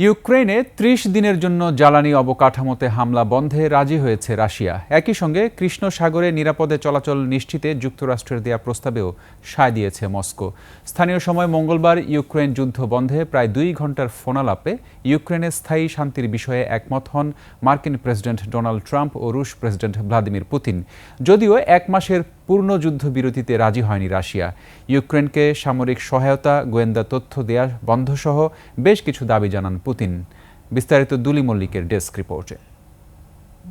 ইউক্রেনে ৩০ দিনের জন্য জ্বালানি অবকাঠামোতে হামলা বন্ধে রাজি হয়েছে রাশিয়া। একই সঙ্গে কৃষ্ণ সাগরে নিরাপদে চলাচল নিশ্চিতে যুক্তরাষ্ট্রের দেয়া প্রস্তাবেও সায় দিয়েছে মস্কো। স্থানীয় সময় মঙ্গলবার ইউক্রেন যুদ্ধ বন্ধে প্রায় ২ ঘণ্টার ফোনালাপে ইউক্রেনের স্থায়ী শান্তির বিষয়ে একমত হন মার্কিন প্রেসিডেন্ট ডোনাল্ড ট্রাম্প ও রুশ প্রেসিডেন্ট ভ্লাদিমির পুতিন। যদিও ১ মাসের পূর্ণ যুদ্ধবিরতিতে রাজি হয়নি রাশিয়া। ইউক্রেনকে সামরিক সহায়তা, গোয়েন্দা তথ্য দেয়া বন্ধসহ বেশ কিছু দাবি জানান পুতিন। বিস্তারিত দুলি মল্লিকের ডেস্ক রিপোর্টে।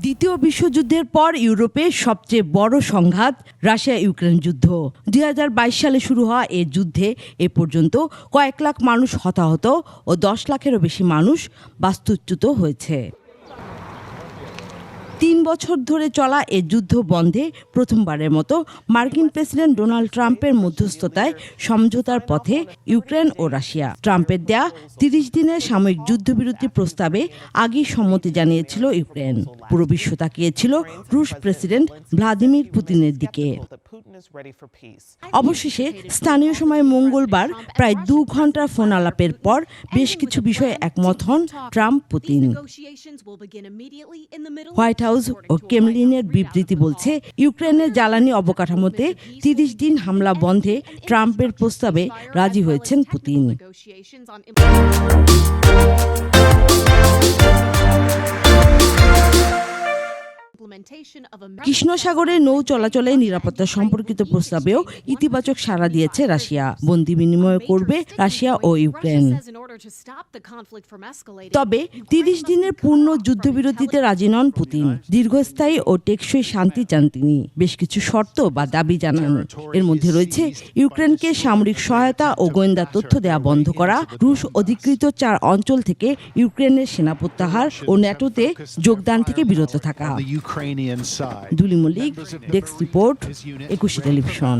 দ্বিতীয় বিশ্বযুদ্ধের পর ইউরোপে সবচেয়ে বড় সংঘাত রাশিয়া ইউক্রেন যুদ্ধ। ২০২২ সালে শুরু হওয়া এই যুদ্ধে এ পর্যন্ত কয়েক লাখ মানুষ হতাহত ও ১০ লাখেরও বেশি মানুষ বাস্তুচ্যুত হয়েছে। ৩ বছর ধরে চলা এ যুদ্ধ বন্ধে প্রথমবারের মতো মার্কিন প্রেসিডেন্ট ডোনাল্ড ট্রাম্পের মধ্যস্থতায় সমঝোতার পথে ইউক্রেন ও রাশিয়া। ট্রাম্পের দেয়া ৩০ দিনের সাময়িক যুদ্ধবিরতি প্রস্তাবে আগেই সম্মতি জানিয়েছিল ইউক্রেন। পুরো বিশ্ব তাকিয়েছিল রুশ প্রেসিডেন্ট ভ্লাদিমির পুতিনের দিকে। অবশেষে স্থানীয় সময় মঙ্গলবার প্রায় ২ ঘণ্টার ফোন আলাপের পর বেশ কিছু বিষয়ে একমত হন ট্রাম্প পুতিন। হোয়াইট হাউস ও ক্রেমলিনের বিবৃতি বলছে, ইউক্রেনের জ্বালানি অবকাঠামোতে ৩০ দিন হামলা বন্ধে ট্রাম্পের প্রস্তাবে রাজি হয়েছেন পুতিন। কৃষ্ণ সাগরে নৌ চলাচলে নিরাপত্তা সম্পর্কিত প্রস্তাবেও ইতিবাচক সাড়া দিয়েছে রাশিয়া। বন্দি বিনিময় করবে রাশিয়া ও ইউক্রেন। তবে ৩০ দিনের পূর্ণ যুদ্ধবিরতিতে রাজি নন পুতিন। দীর্ঘস্থায়ী ও টেকসই শান্তি চান তিনি। বেশ কিছু শর্ত বা দাবি জানান। এর মধ্যে রয়েছে ইউক্রেনকে সামরিক সহায়তা ও গোয়েন্দা তথ্য দেওয়া বন্ধ করা, রুশ অধিকৃত ৪ অঞ্চল থেকে ইউক্রেনের সেনা প্রত্যাহার ও ন্যাটোতে যোগদান থেকে বিরত থাকা। দুলি মল্লিক, ডেস্ক রিপোর্ট, ২১ টেলিভিশন।